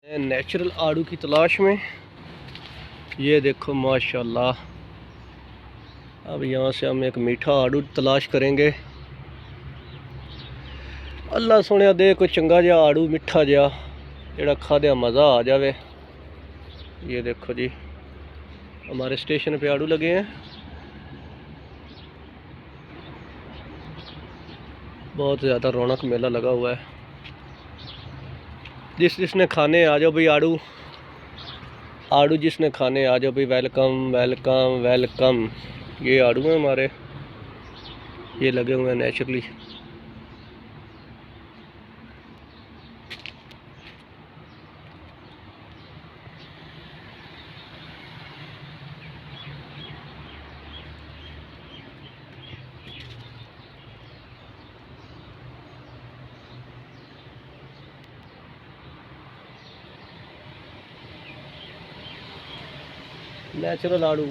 Natural आड़ू की तलाश में। ये देखो माशाल्लाह। अब यहाँ से हम एक मीठा आड़ू तलाश करेंगे। अल्लाह सोने दे कोई चंगा जहा आड़ू मिठा जहा जोड़ा खाद्या मज़ा आ जाए। ये देखो जी हमारे स्टेशन पे आड़ू लगे हैं। बहुत ज़्यादा रौनक मेला लगा हुआ है। जिसने खाने आ जाओ भाई आड़ू आड़ू जिसने खाने आ जाओ भाई, वेलकम वेलकम वेलकम। ये आड़ू हैं हमारे, ये लगे हुए हैं नेचुरली। नेचुरल आड़ू।